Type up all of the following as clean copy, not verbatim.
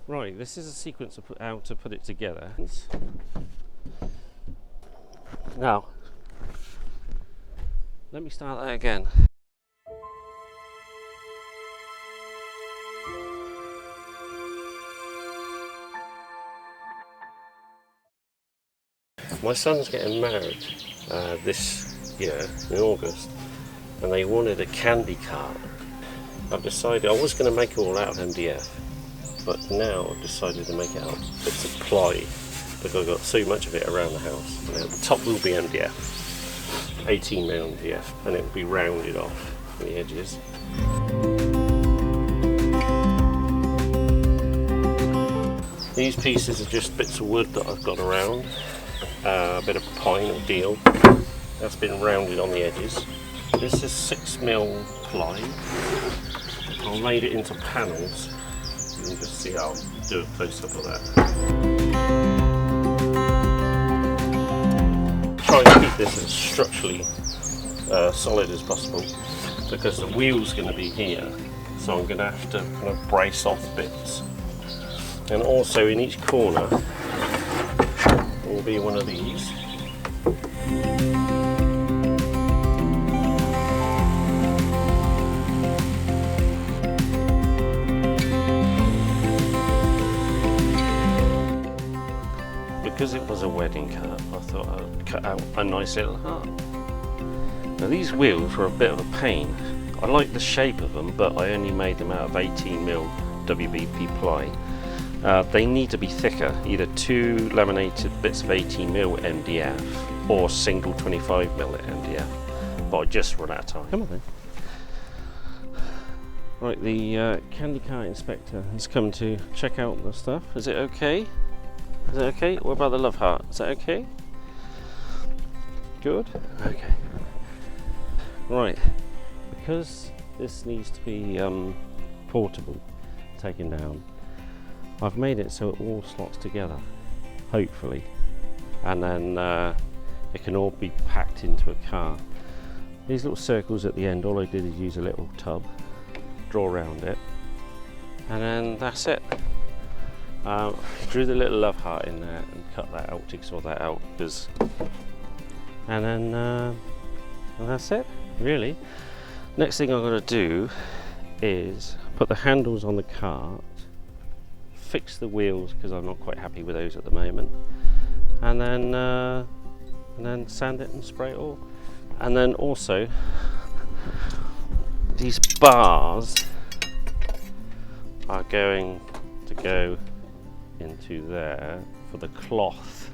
Right, this is a sequence of how to put it together. Now, let me start that again. My son's getting married this year in August, and they wanted a candy cart. I've decided I was going to make it all out of MDF, but now I've decided to make it out of bits of ply because I've got so much of it around the house. Now, the top will be MDF, 18mm MDF, and it will be rounded off on the edges. These pieces are just bits of wood that I've got around, a bit of pine or deal that's been rounded on the edges. This is 6mm ply. I'll made it into panels. You can just see I'll do a close up of that. Try and keep this as structurally solid as possible because the wheel's going to be here, so I'm going to have to kind of brace off bits. And also in each corner will be one of these. Because it was a wedding cart, I thought I'd cut out a nice little heart. Now these wheels were a bit of a pain. I like the shape of them, but I only made them out of 18mm WBP ply. They need to be thicker, either 2 laminated bits of 18mm MDF or single 25mm MDF, but I just run out of time. Come on then. Right, the candy cart inspector has come to check out the stuff. Is it okay? Is that okay? What about the love heart? Is that okay? Good? Okay. Right, because this needs to be portable, taken down, I've made it so it all slots together, hopefully, and then it can all be packed into a car. These little circles at the end, all I did is use a little tub, draw around it, and then that's it. Drew the little love heart in there and cut that out, jigsaw that out, and then and that's it, really. Next thing I'm going to do is put the handles on the cart, fix the wheels because I'm not quite happy with those at the moment, and then sand it and spray it all. And then also these bars are going to go into there for the cloth.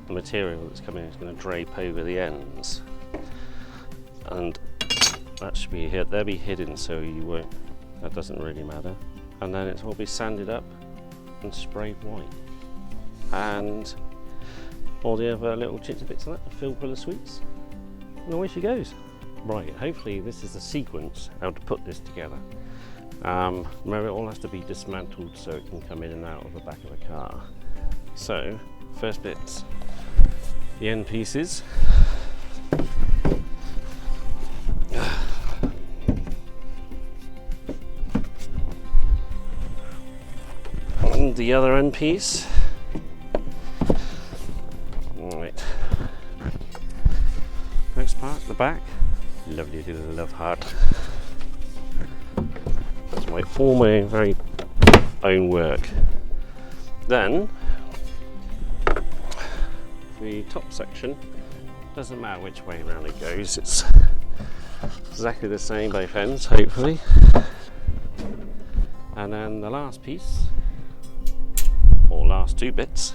The material that's coming is going to drape over the ends, and that should be hid. They'll be hidden, so you won't. That doesn't really matter. And then it's all be sanded up and sprayed white, and all the other little chits and bits of that are filled full of sweets, and away she goes. Right, hopefully this is the sequence how to put this together. Remember, it all has to be dismantled so it can come in and out of the back of the car. So, first bits, the end pieces. And the other end piece. Right. Next part, the back. Lovely little love heart. All my very own work. Then the top section, doesn't matter which way around it goes, it's exactly the same both ends, hopefully. And then the last piece, or last two bits,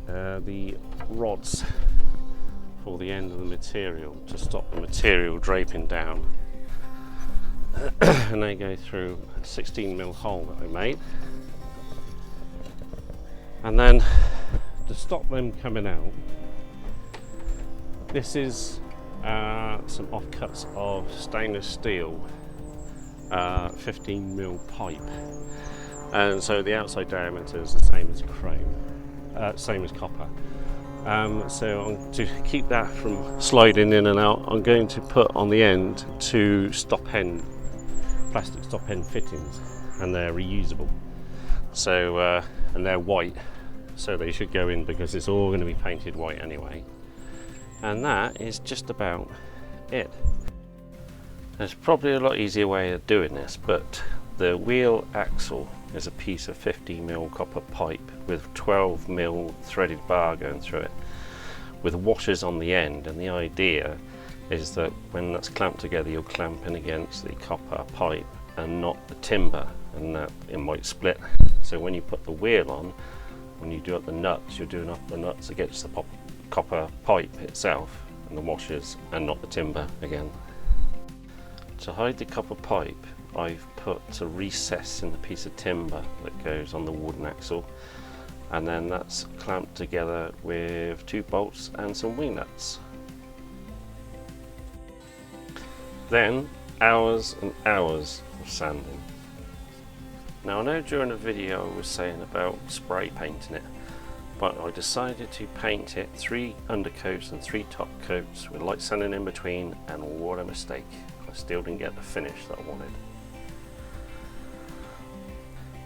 the rods for the end of the material to stop the material draping down. And they go through a 16mm hole that I made, and then to stop them coming out, this is some offcuts of stainless steel 15mm pipe, and so the outside diameter is the same as chrome, same as copper. So to keep that from sliding in and out, I'm going to put on the end two stop end plastic stop end fittings, and they're reusable. So and they're white, so they should go in because it's all going to be painted white anyway. And that is just about it. There's probably a lot easier way of doing this, but the wheel axle is a piece of 50mm copper pipe with 12mm threaded bar going through it, with washers on the end, and the idea is that when that's clamped together you'll clamp in against the copper pipe and not the timber, and that it might split. So when you put the wheel on, when you do up the nuts, you're doing up the nuts against the copper pipe itself and the washers, and not the timber again. To hide the copper pipe, I've put a recess in the piece of timber that goes on the wooden axle, and then that's clamped together with 2 bolts and some wing nuts. Then hours and hours of sanding. Now I know during the video I was saying about spray painting it, but I decided to paint it 3 undercoats and 3 top coats with light sanding in between, and what a mistake. I still didn't get the finish that I wanted.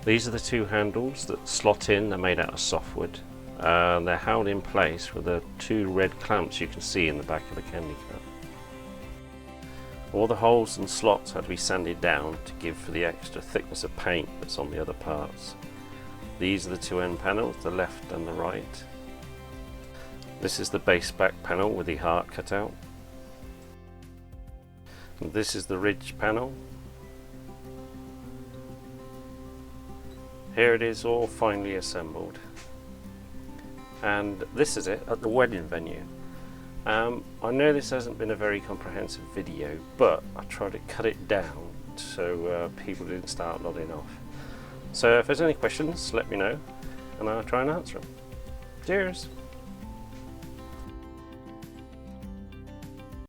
These are the 2 handles that slot in. They're made out of softwood. They're held in place with the 2 red clamps you can see in the back of the candy cup. All the holes and slots had to be sanded down to give for the extra thickness of paint that's on the other parts. These are the 2 end panels, the left and the right. This is the base back panel with the heart cut out. And this is the ridge panel. Here it is all finely assembled. And this is it at the wedding venue. I know this hasn't been a very comprehensive video, but I tried to cut it down so people didn't start nodding off. So if there's any questions, let me know and I'll try and answer them. Cheers!